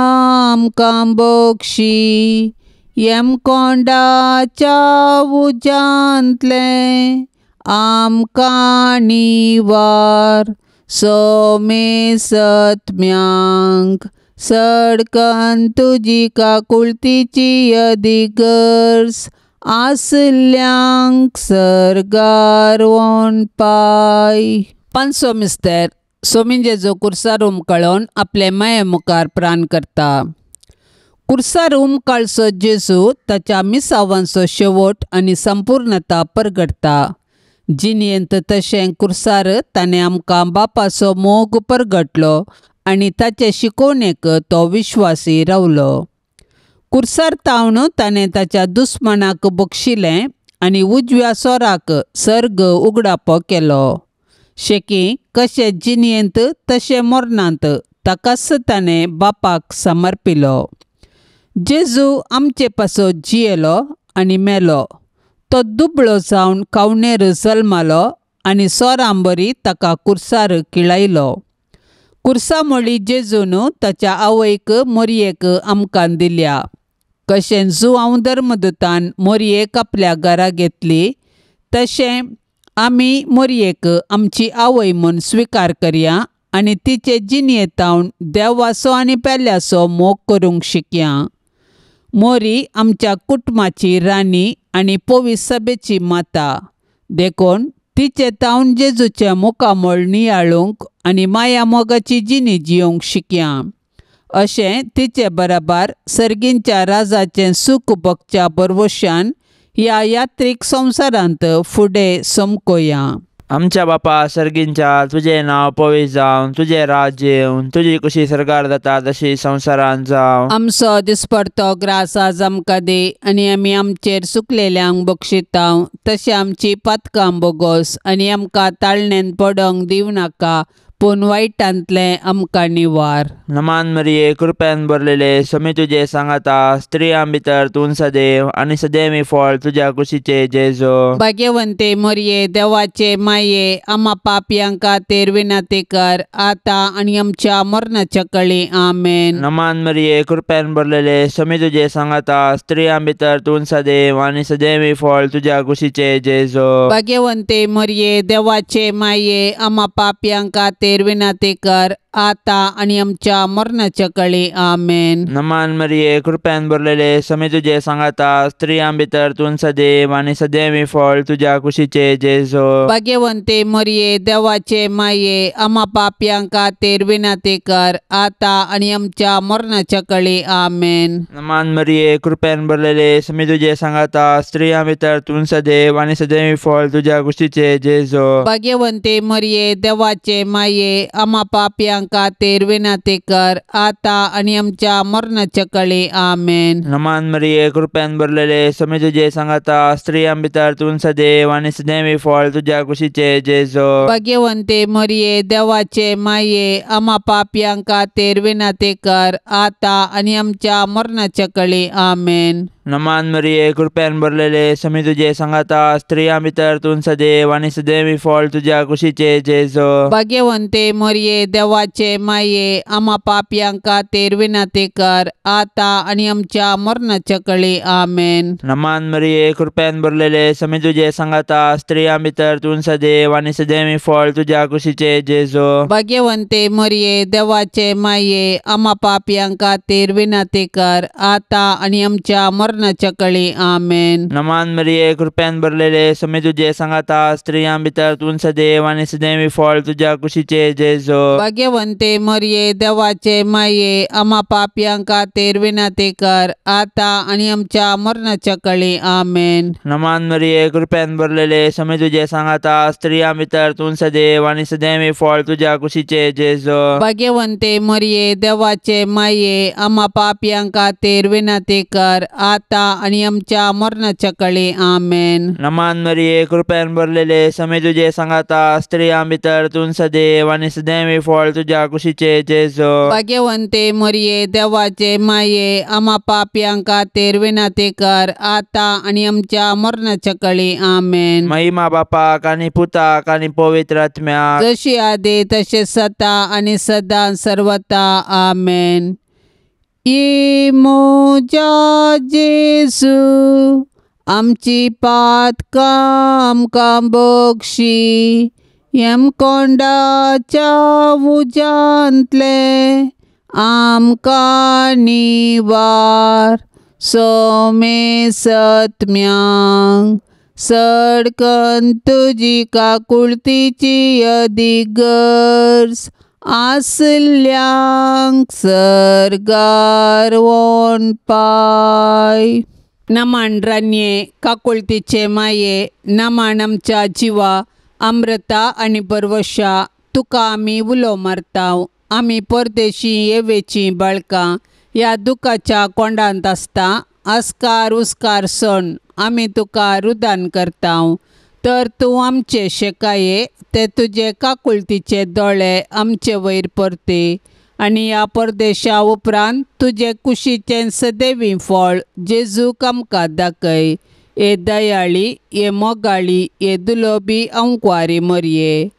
आमकां बक्षी येम कोंडाच्या उजांतले आमकां निवार. सोमे सत्म्यांक सडकन तुजी काकुळतीची अधिगर्स आसल्यांक सरगार वोन पाय. पांचवो मिस्तेर सोमी जेजू कुर्सार उमकळोन आपले माये मुखार प्राण करता. कुर्सार उमकाळसो जेजू ताच्या मिसावांचो शेवट आनी संपूर्णता परगडता. जिणयेंत तशें कुर्सार ताणें आमकां बापाचो मोग परगटलो आनी ताचे शिकोवणेक तो विश्वासी रावलो. कुर्सार तावन ताणें ताच्या दुस्मनाक बक्षिलें आनी उजव्या सोराक सर्ग उगडापो केलो. शेकी कशें जिणयेंत तशें मरणांत ताकाच ताणें बापाक समर्पिलो. जेजू आमचे पासो जियेलो आनी मेलो. तो दुबळो जावन कावणेर जल्मालो आनी सोरांबरी ताका कुर्सार किळयलो. कुर्सामोळी जेजून ताच्या आवयक मोरयेक आमकां दिल्या. कशें जुवांव धर्मदूतान मोरयेक आपल्या घरा घेतली तशें आमी मोरयेक आमची आवय म्हूण स्विकार करया आनी तिचे जिणयेतावन देवाचो आनी पेल्याचो मोग करूंक शिकया. मोरी आमच्या कुटुंबाची राणी आनी पवित्र सभेची माता. देखून तिचे तावन जेजूचे मुखामोळ नियाळूंक आनी माया मोगाची जिणी जियोंक शिकया. अशें तिचे बराबर सर्गींच्या राजाचें सूख भोगच्या बरवशान ह्या यात्रीक संवसारांत फुडें समकोया. आमच्या बापा सर्गींच्या तुजें नांव पवित्र जावन तुजें राज्य येवन तुजी कशी सरकार जाता तशी संवसारांत जावं. आमचो दिसपडतो ग्रास आज आमकां दे आनी आमी आमचेर चुकलेल्यांक बक्षितांव तशें आमची पातकां बोगोस आनी आमकां ताळणेन पडोंक दिवं नाका पूण वायटांतलें आमकां निवार. नमान मरिये कृपेन भरलेले समी तुजे सांगाता स्त्रियां भितर तूं सदैव आनी सदैवी फळ तुज्या कुशीचे जेजो. भाग्यवंते मरिये देवाचे माये आम्हा पापयांक खातीर विनंती कर आतां आनी आमच्या मरणाच्या कळी आमेन. नमान मरिये कृपेन भरलेले समी तुजे सांगाता स्त्रियां भितर तूं सदैव आनी सदैवी फळ तुज्या कुशीचे जेजो. भाग्यवंते मरिये देवाचे माये आम्हा पापयांक खातीर विनंती कर आतां आनी आमच्या मरणाच्या कळी आमेन. नमान मरिये कृपेन भरलेले समी तुजे सांगाता स्त्रियां भितर तूं सदैव आनी सदैवी फळ तुज्या कुशीचे जेजो. भाग्यवंते मरिये देवाचे माये आम्हा पापयांक खातीर विनंती कर आतां आनी आमच्या मरणाच्या कळी आमेन. नमान मरिये कृपेन भरलेले समी तुजे सांगाता स्त्रियां भितर तूं सदैव आनी सदैवी फळ तुज्या कुशीचे जेजो. भाग्यवंते मरिये देवाचे माये आम्हा पापयांक खातीर विनंती कर आतां आनी आमच्या मरणाच्या कळी आमेन. नमान मरिये कृपेन भरलेले समी तुजे सांगाता स्त्रियां भितर तूं सदैव आनी सदैवी फळ तुज्या कुशीचे जेजो. भाग्यवंते मरिये देवाचे माये आम्हा पापयांक खातीर विनंती कर आतां आनी आमच्या मरणाच्या कळी आमेन. नमान मरिये कृपेन भरलेले समी तुजे सांगाता स्त्रियां भितर तूं सदैव आनी सदैवी फळ तुज्या कुशीचे जेजो. भाग्यवंते मरिये देवाचे माये आम्हा पापयांक खातीर विनंती कर आतां आनी आमच्या मरणाच्या कळी आमेन. नमान मरिये कृपेन भरलेले समी तुजे सांगाता स्त्रियां भितर तूं सदैव आनी सदैवी फळ तुज्या कुशीचे जेजो. भाग्यवंते मरिये देवाचे माये आम्हा पापयांक खातीर विनंती कर आतां आनी आमच्या मरणाच्या कळी आमेन. नमान मरिये कृपेन भरलेले समी तुजे सांगाता स्त्रियां भितर तूं सदैव आनी सदैवी फळ तुज्या कुशीचे जेजो. भाग्यवंते मरिये देवाचे माये आम्हा पापयांक खातीर विनंती कर आतां आनी आमच्या मरणाच्या कळी आमेन. नमान मरिये कृपेन भरलेले समी तुजे सांगाता स्त्रियां भितर तूं सदैव आनी सदैवी फळ तुज्या कुशीचे जेजो. भाग्यवंते मरिये देवाचे माये आम्हा पापयांक खातीर विनंती कर आतां आनी आमच्या मरणाच्या कळी आमेन. नमान मरिये कृपेन भरलेले समी तुजे सांगाता स्त्रियां भितर तूं सदैव आनी सदैवी फळ तुज्या कुशीचे जेजो. भाग्यवंते मरिये देवाचे माये आम्हा पापयांक खातीर विनंती कर आतां आनी आमच्या मरणाच्या कळी आमेन. महिमा बापाक आनी पुताक आनी पवित्र आत्म्याक जशी आदी तशें सता आनी सदां सर्वता आमेन. मोजा जेजू आमची पातकां आमकां बक्षी कोंडाच्या उजांतले आमकां निवार. सोमे सत्म्यांक सडकन तुजी काकुळतीची अदिगर्ज आसल्यांक सर्गार पाय. नमान रान्ये काकुळतीचे माये, नमान आमच्या जिवा अमृता आनी परवशा, तुका आमी उलो मारताव. आमी परदेशी येवेची बाळकां ह्या दुखाच्या कोंडांत आसता. आस्कार उस्कार सण आमी तुका रुदान करताव. तर तूं आमचे शेकाये, ते तुजे काकुळतीचे दोळे आमचे वयर परते. आनी ह्या परदेशा उपरांत तुजे कुशीचें सदैवी फळ जेजूक आमकां दाखय. ए दयाळी, ए मोगाळी, ए दुलोबी अंकवारी मरये.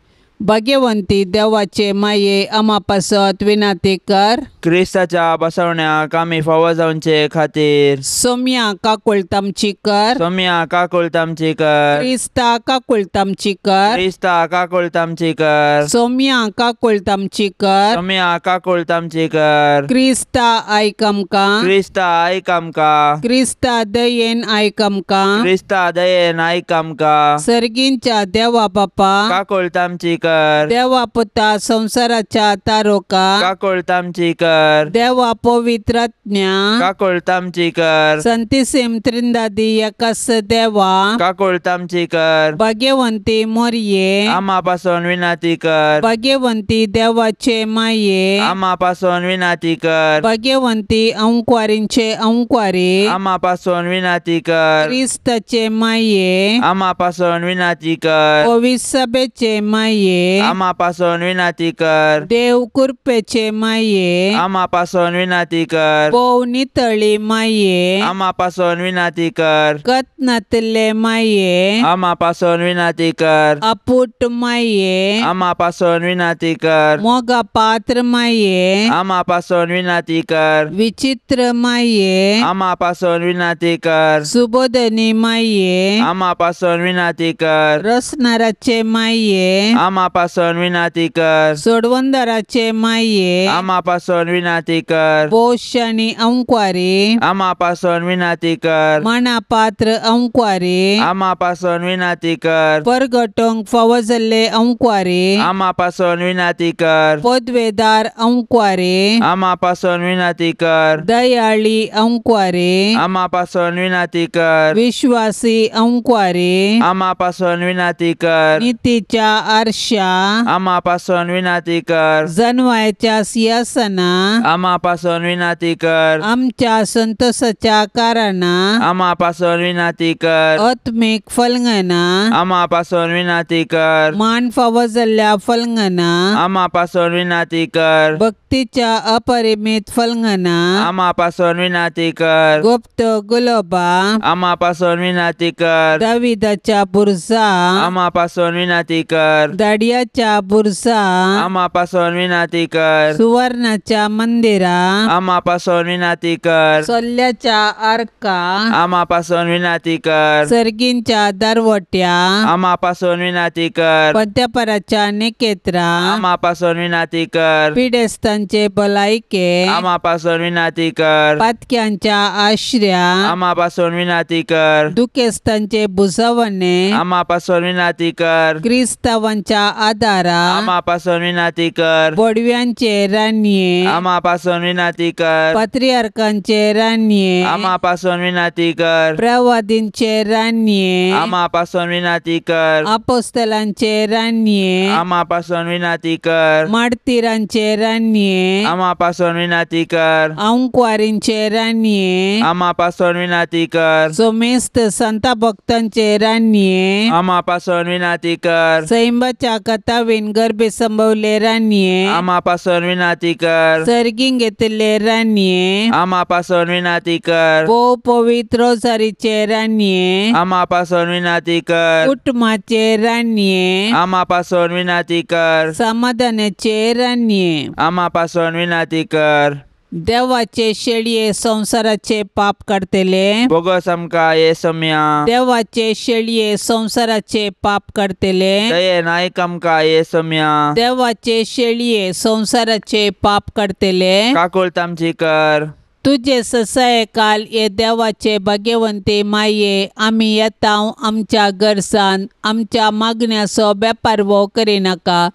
भाग्यवंती देवाचे माये आमा पासत विनाती कर. क्रिस्ताच्या बसवण्याक आमी फावो जावचे खातीर सोम्या काकुळतामची कर. सोम्या काकुळतामची कर. क्रिस्ता काकुळतामची कर. क्रिस्ता काकुळतामची कर. सोम्या काकुळतामची कर. सोम्या काकुळतामची कर. क्रिस्ता आयक आमकां. क्रिस्ता आयक आमकां. क्रिस्ता दयेन आयक आमकां. क्रिस्ता दयेन आयक आमकां. सर्गींच्या देवा बापा काकुळतामची कर. देवा पुता संसाराच्या तारोका काकुळतामची कर. देवा पवित्रात्म्या काकुळतामची कर. संतिसेम त्रिंदादी एकास देवा काकुळतामची कर. भाग्यवंती मोरये. आमा पासून विनाती कर. भाग्यवंती देवाचे माये. आमा पासून विनाती कर. भाग्यवंती अंकवारींचे अंकवारी. आमा पासून विनाती कर. क्रिस्ताचे माये. आमा पासून विनाती कर. पवित्र सभेचे माये. आमा पासून विनाती कर. देव कृपेचे माये. आमा पासून विनाती कर. पो नितळी माये. आमा पासून विनाती कर. कतनातले माये. आमा पासून विनाती कर. अपुट माये. आमा पासून विनाती कर. मोगा पात्र माये. आमा पासून विनाती कर. विचित्र माये. आमा पासून विनाती कर. सुबोधनी माये. आमा पासून विनाती कर. रसनाराचे माये. आमा पासून विनाती कर. सोडवंदराचे माये. आमा पासून विनाती कर. पोष आणि अंकवारी. आमा पासून विनाती कर. मना पात्र अंकवारी. आमा पासून विनाती कर. परगटोंक फावो जाल्ले अंकवारी. आमा पासून विनाती कर. पदवेदार अंकवारी. आमा पासून विनाती कर. दयाळी अंकवारी. आमा पासून विनाती कर. विश्वासी अंकवारी. आमा पासून विनाती कर. नीतीच्या आरशा. आमा पासून विनाती कर. जनवायच्या सिंहासना. आमा पासून विनाती कर. आमच्या संतोषाच्या कारणा. आमा पासून विनाती कर. आत्मिक फलंगना. आमा पासून विनाती कर. मान फावो जाल्ल्या फलंगना. आमा पासून विनाती कर. भक्तीच्या अपरिमित फलंगना. आमा पासून विनाती कर. गुप्त गुलोबा. आमा पासून विनाती कर. दाविदाच्या बुरजा. आमा पासून विनाती कर. दाडियाच्या बुरजा. आमा पासून विनाती कर. सुवर्णाच्या मंदिरा. आमा पासून विनाती कर. सोल्ल्याच्या आर्का. आमा पासून विनाती कर. सर्गींच्या दरवट्या. आमा पासून विनाती कर. पंत्यापराच्या नेकेत्रा. आमा पासून विनाती कर. पिडेस्तांचे भलायके. आमा पासून विनाती कर. पातक्यांच्या आश्र्या. आमा पासून विनाती कर. दुखेस्तांचे बुजवणे. आमा पासून विनाती कर. क्रिस्तावांच्या आदारा. आमा पासून विनाती कर. बोडव्यांचे रान्ये. आमा पासून विनाती कर. पात्रियार्कांचे रान्ये. आमा पासून विनाती कर. प्रवादींचे रान्ये. आमा पासून विनाती कर. अपोस्तलांचे रान्ये. आमा पासून विनाती कर. माडतीरांचे रान्ये. आमा पासून विनाती कर. अंकवारींचे रान्ये. आमा पासून विनाती कर. सोमेस्त संता भक्तांचे रान्ये. आमा पासून विनाती कर. सैंबाच्या कथावीन गर्भे संभवले रान्ये. आमा पासून विनाती कर. सर्गीं घेतले रान्ये. आमा पासून विनाती कर. पो पवित्र रोजारीचे रान्ये. आमा पासून विनाती कर. कुटुंबाचे रान्ये. आमा पासून विनाती कर. समाधानाचे रान्ये. आमा पासून विनाती कर. देवाचे शेळये संसाराचे पाप काढतेले. बोगस आमकां येसम्या. देवाचे शेळये संसाराचे पाप काढतेले. दयेन आयक आमकां येसम्या. देवाचे शेळये संसाराचे पाप काढतेले. काकुळतामची कर. तुझे ससाय काल ये देवाचे भाग्यवंते माये. आमी येताव आमच्या गरजान. आमच्या मागण्याचो बेपार वो करिनाका.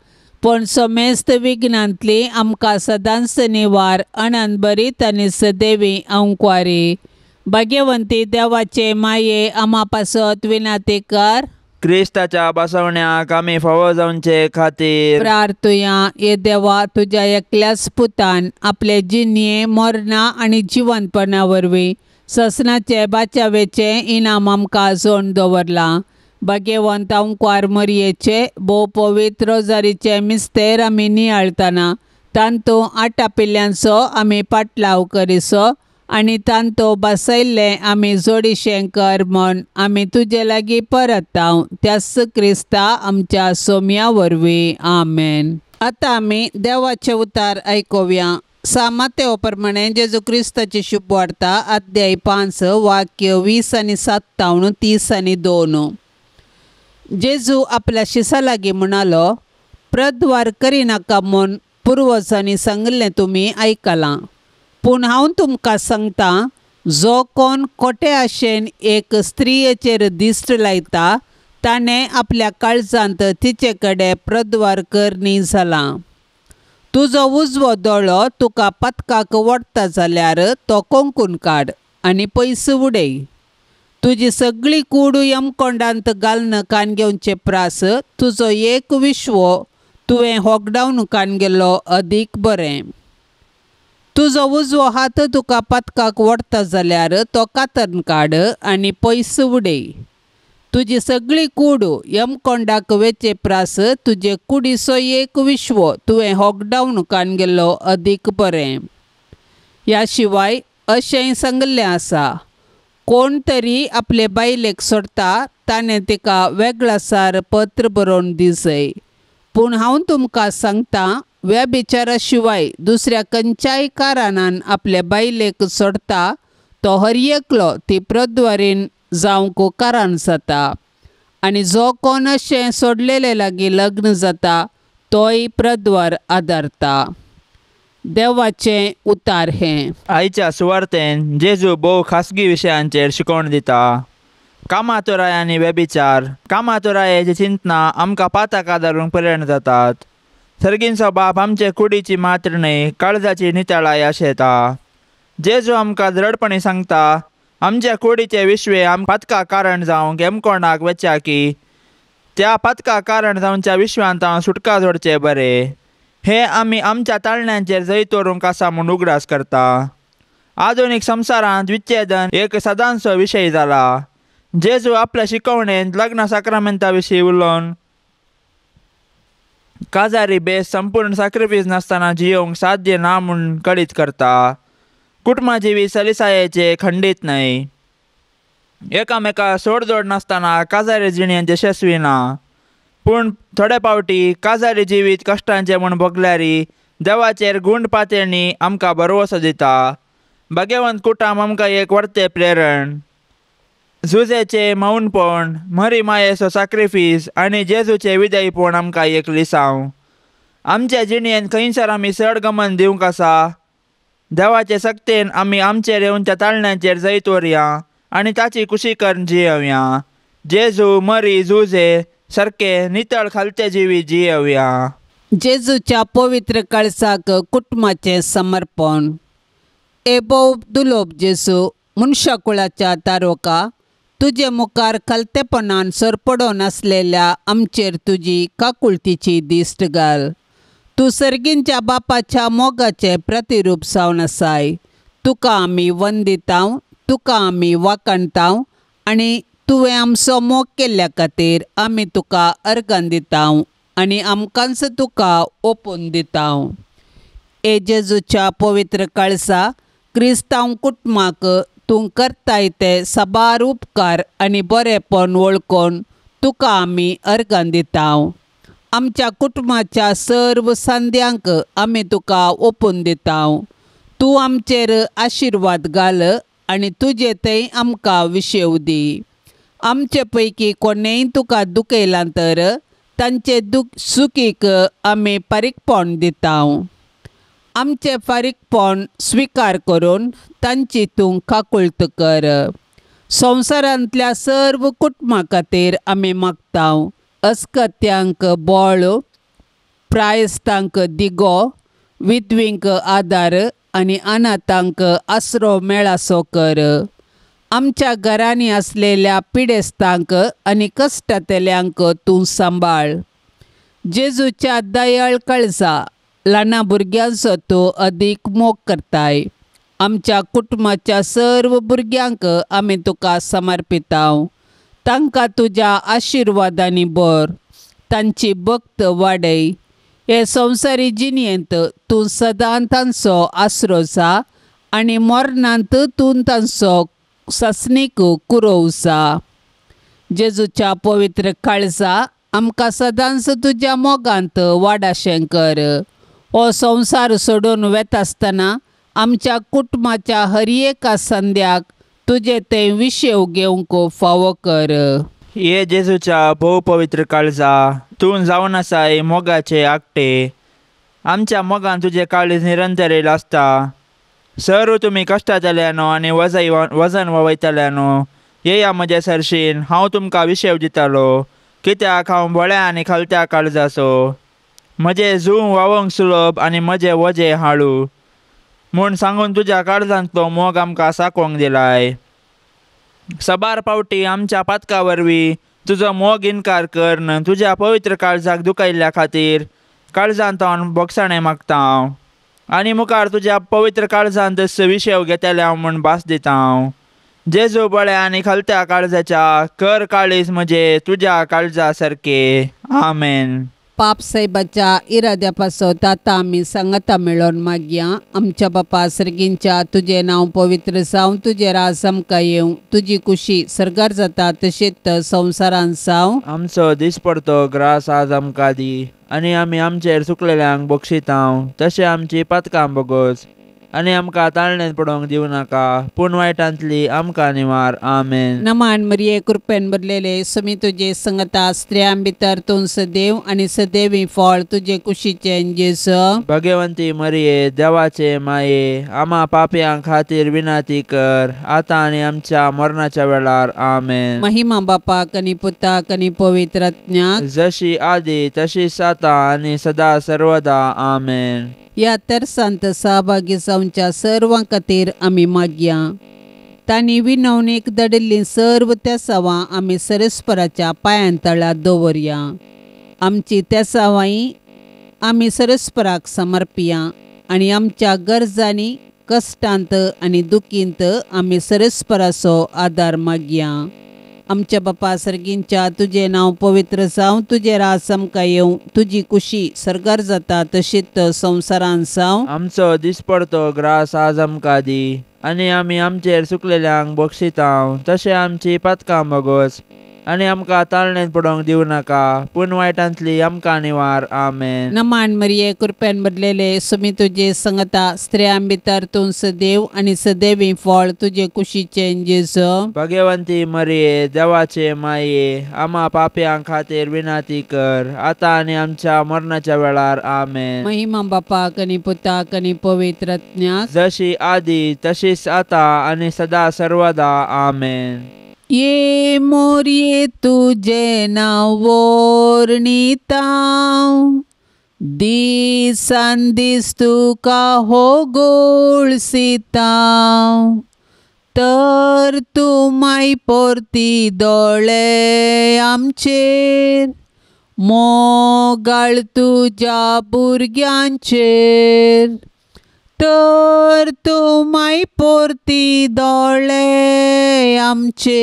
पण समेस्त विघ्नांतली आमकां सदांच निवार अनंत बरी आनी सदैवी अंकवारी. भाग्यवंती देवाचे माये आमा पासत विनाती कर. क्रिस्ताच्या बसवण्याक आमी फावो जावचे खातीर प्रार्थुया. ये देवा, तुज्या एकल्याच पुतान आपले जिणये मरणा आनी जिवंतपणा वरवीं ससनाचे बाचावेचे इनाम आमकां जोड दवरलां. भाग्यवंत अंकवार मरयेचे भोव पवित्र रोजारीचे मिस्तेर आमी नियाळतना तांतू आटा पिल्ल्यांचो आमी पाटलाव करिसो आनी तांतू बसयल्ले आमी जोडिशें कर म्हण आमी तुजे लागीं परतांव. त्याच क्रिस्ता आमच्या सोम्या वरवीं. आमेन. आतां आमी देवाचे उतार आयकुया. सामातेव प्रमाणे जेजू क्रिस्ताची शुभ वार्ता अध्याय 5 वाक्य 20 आनी 57, 30 आनी 2. जेजू आपल्या शिसा लागीं म्हणालो, प्रद्वार करिनाका म्हूण पुर्वजांनी सांगिल्लें तुमी आयकलां. पूण हांव तुमकां सांगतां, जो कोण खोटे आशेन एक स्त्रियेचेर दिश्ट लायता ताणें आपल्या काळजांत तिचे कडेन प्रद्वार करनी जालां. तुजो उजवो दोळो तुका पथकाक वडता जाल्यार तो कोंकून काड आनी पयस उडय. तुजी सगळी कूड यमकोंडांत घालन कान घेवचे प्रास तुजो एक विश्वो तुवें होकडावन कान गेलो अदीक बरें. तुजो उजवो हात तुका पथकाक वडता जाल्यार तो कातरून काड आनी पयस उडय. तुजी सगळी कूड यमकोंडाक वेचे प्रास तुजे कुडीचो एक विश्वो तुवें होकडावन कान गेलो अदीक बरें. ह्या शिवाय अशेंय सांगिल्लें आसा, कोण तरी आपले बायलेक सोडता ताणें तिका वेगळासार पत्र बरोवन दिसय. पूण हांव तुमकां सांगतां, व्यभिचारा शिवाय दुसऱ्या खंयच्याय कारणान आपले बायलेक सोडता तो हर एकलो ती प्रद्वारीन जावंक कारण जाता. आनी जो कोण अशें सोडलेले लागीं लग्न जाता तोय प्रद्वार आदारता. देवाचें उतार हें. आयच्या सुवार्तेन जेजू भोव खासगी विशयांचेर शिकोवण दिता. कामातुराय आनी व्यभिचार. कामातुरायेची चिंतना आमकां पाताक आदारूंक प्रेरण जातात. सर्गींचो बाप आमचे कुडीची मात्र न्हय, काळजाची नितळाय आशेता. जेजू आमकां दृढपणी सांगता, आमच्या कुडीचे विश्वे पथका कारण जावंक यमकोंडाक वेच्या की त्या पथका कारण जावच्या विश्वांत हांव सुटका जोडचे बरें. हे आमी आमच्या ताळण्यांचेर जैत दवरूंक आसा म्हूण उगडास करता. आधुनीक संवसारांत विच्छेदन एक सदांचो विशय जाला. जेजू आपल्या शिकवणेंत लग्न साक्रामेंता विशीं उलोवन काजारी बेस संपूर्ण सॅक्रिफीस नासतना जियोवंक साध्य ना म्हूण कळीत करता. कुटुंबाजिवी सलिसायेचे खंडीत न्हय. एकामेका सोडजोड नासतना काजारी जिणेंत यशस्वी ना. पूण थोडे फावटी काजारी जिवीत कश्टांचे म्हूण भोगल्यारी देवाचेर गुंड पातळणी आमकां भरवसो दिता. भाग्यवंत कुटुंब आमकां एक व्हडते प्रेरण. झुजेचे मौनपण, मरी मायेचो सॅक्रिफीस आनी जेजूचे विधेयपण आमकां एक लिसांव. आमच्या जिणेंत खंयसर आमी चड गमन दिवंक आसा. देवाचे सक्तेन आमी आमचेर येवच्या ताळण्यांचेर जैत दवरया आनी ताची कुशीकरण जियेवया. जेजू, मरी, झुजे सारके नितळ खालचे जिवी जियेवया. जेजूच्या पवित्र कळसाक कुटुंबाचें समर्पण. ए भोव दुलोप जेजू, मनशाकुळाच्या तारोका, तुजे मुखार खालतेपणान सरपडोन आसलेल्या आमचेर तुजी काकुळतीची दिश्ट घाल. तूं सर्गींच्या बापाच्या मोगाचें प्रतिरूप जावन आसाय. तुका आमी वंदितांव, तुका आमी वाकणटांव आनी तुवें आमचो मोग केल्ल्या खातीर आमी तुका अर्गां दितांव आनी आमकांच तुका ओपून दितांव. ए जेजूच्या पवित्र कळसा, क्रिस्तांव कुटुंबाक तूं करताय ते साबार उपकार आनी बरेपण वळखून तुका आमी अर्गां दितांव. आमच्या कुटुंबाच्या सर्व सांद्यांक आमी तुका ओपून दितांव. तूं आमचेर आशिर्वाद घाल आनी तुजे थंय आमकां विशेव दी. आमचे पैकी कोणेय तुका दुखयलां तर तांचे सुखीक आमी फारीकपण दितांव. आमचे फारीकपण स्विकार करून तांची तूं काकुळत कर. संवसारांतल्या सर्व कुटुंबां खातीर आमी मागतांव. अस्कत्यांक बळ, प्रायस्तांक दिगो, विधवींक आदार आनी अनाथांक आसरो मेळासो कर. आमच्या घरांनी असलेल्या पिडेस्तांक आनी कश्टांतल्यांक तूं सांबाळ. जेजूच्या दयाळ काळजा ल्हाना भुरग्यांचो तूं अदीक मोग करताय. आमच्या कुटुंबाच्या सर्व भुरग्यांक आमी तुका समर्पितांव. तांकां तुज्या आशिर्वादांनी भर. तांची भक्त वाडय. हे संवसारी जिणेंत तूं सदां तांचो आसरो जा आनी मरणांत तूं तांचो ससनीक कुरो जा. जेजूच्या पवित्र काळजा आमकां सदांच तुज्या मोगांत वाडाशें कर. हो संवसार सोडून वेतासतना आमच्या कुटुंबाच्या हर एका संद्याक तुजे ते विशेव घेवंक फावो कर. ये जेजूच्या भोव पवित्र काळजा, तूं जावन आसाय मोगाचे आकटे. आमच्या मोगान तुजे काळीज निरंतर येयला आसता. सर्व तुमी कश्टांतल्यानो आनी वजन वयतल्यानो येया म्हजे सरशीन हांव तुमकां विशेव दितालो. कित्याक हांव बळ्या आनी खालत्या काळजाचो. म्हजें जूं वावंक सुलभ आनी म्हजें वजें हाळू म्हूण सांगून तुज्या काळजांतलो मोग आमकां साकोंक दिलाय. सबार पावटी आमच्या पातका वरवीं तुजो मोग इन्कार करन तुज्या पवित्र काळजाक दुखयल्ल्या खातीर काळजांत हांव बोगसाणें मागता हांव. आनी मुखार तुज्या पवित्र काळजांत विशेव घेतले हांव म्हूण भास दिता हांव. जेजू बळ्या आनी खालत्या काळजाच्या कर काळीज म्हजे तुज्या काळजा सारके. आमेन. पाप साहेबाच्या इराद्या पासत आतां आमी सांगता मेळोन मागया. आमच्या बापा सर्गींच्या तुजें नांव पवित्र जावं, तुजें राज आमकां येवं, तुजी कुशी सरकार जाता तशीच संवसारांत जावं. आमचो दिसपडतो ग्रास आज आमकां दी आनी आमी आमचेर चुकलेल्यांक बक्षितांव तशें आमची पातकां बोगोस आनी आमकां ताळणेंत पडोवंक दिवं नाका पूण वायटांतली आमकां निवार. आमेन. नमान मरिये कृपेन भरलेले समी तुजे संगता स्त्रियां भितर तूं सदैव आनी सदैवी फळ तुजे कुशीचें जेजू. भगवंती मरिये देवाचे माये आमा पापयां खातीर विनाती कर आतां आनी आमच्या मरणाच्या वेळार. आमेन. महिमा बापाक आनी पुताक आनी पवित्र आत्म्याक जशी आदी तशीच आतां आनी सदा सर्वदा. आमेन. ह्या तरसांत सहभागी जावच्या सर्वां खातीर आमी मागया. तांणी विनवणेक धाडिल्लीं सर्व तेसावां आमी सरस्पराच्या पांयां तळ्यात दवरया. आमची तेसावांय आमी सरस्पराक समर्पिया आनी आमच्या गरजांनी कश्टांत आनी दुखींत आमी सरस्पराचो आदार मागया. आमच्या बापा सर्गींच्या तुजें नांव पवित्र जावं, तुजें राज आमकां येवं, तुजी कुशी सरकार जाता तशीच संवसारांत जावं. आमचो दिसपडतो ग्रास आज आमकां दी आनी आमी आमचेर चुकलेल्यांक बक्षितांव तशें आमची पातकां बोगोस आनी आमकां ताळणेंत पडोवंक दिवं नाका पूण वायटांतली आमकां निवार. आमेन. नमान मरिये कृपेन भरलेले समी तुजे संगता स्त्रियां भितर तूं सदैव आनी सदैवी फळ तुजे कुशीचें जेजू. भगवंती मरिये देवाचे माये आमा पापयां खातीर विनाती कर आतां आनी आमच्या मरणाच्या वेळार. आमेन. महिमा बापाक आनी पुताक आनी पवित्र आत्म्याक जशी आदी तशीच आतां आनी सदा सर्वदा. आमेन. ये मोरये तुजे नांव वर्णितां दिसान दीस तुका होगोळसितां तर तूं माय परती दोळे आमचेर मोगाळ तुज्या भुरग्यांचेर तर तूं माय परती दोळे आमचेर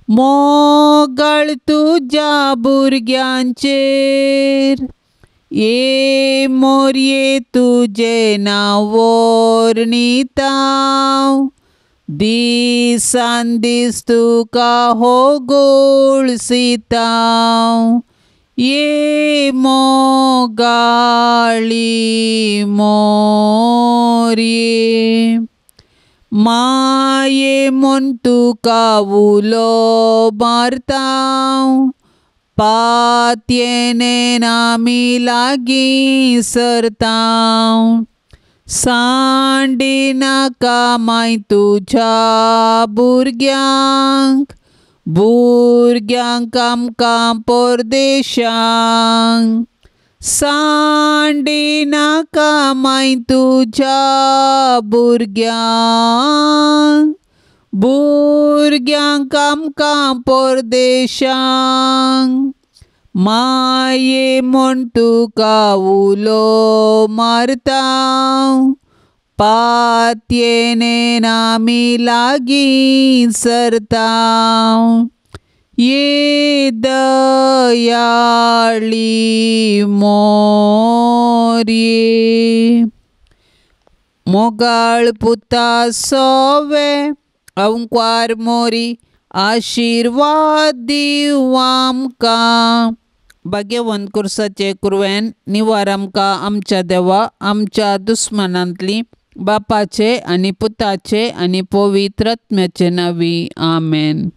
मोगाळ तुज्या भुरग्यांचेर. ये मोरये तुजे नांव वर्णितां दिसान दीस तुका होगोळसितां ये मोगाळी मोरये. माये म्हूण तुका उलो मारतां पातयेन आमी लागीं सरतां सांडी नाका माय तुज्या भुरग्यांक भुरग्यांक आमकां परदेशांक सांडी नाका माय तुज्या भुरग्यांक भुरग्यांक आमकां परदेशांक माये म्हूण तुका उलो मारता पातयेन आमी लागीं सरता ये दयाळी मोरये मोगाळ पुता सोवे अंकवार मोरी आशिर्वाद दिव आमकां भाग्यवंत कुर्साचे कुरवेन निवार आमकां आमच्या देवा आमच्या दुस्मनांतली बापाचे आनी पुताचे आनी पवित्र आत्म्याचे नांवी आमेन.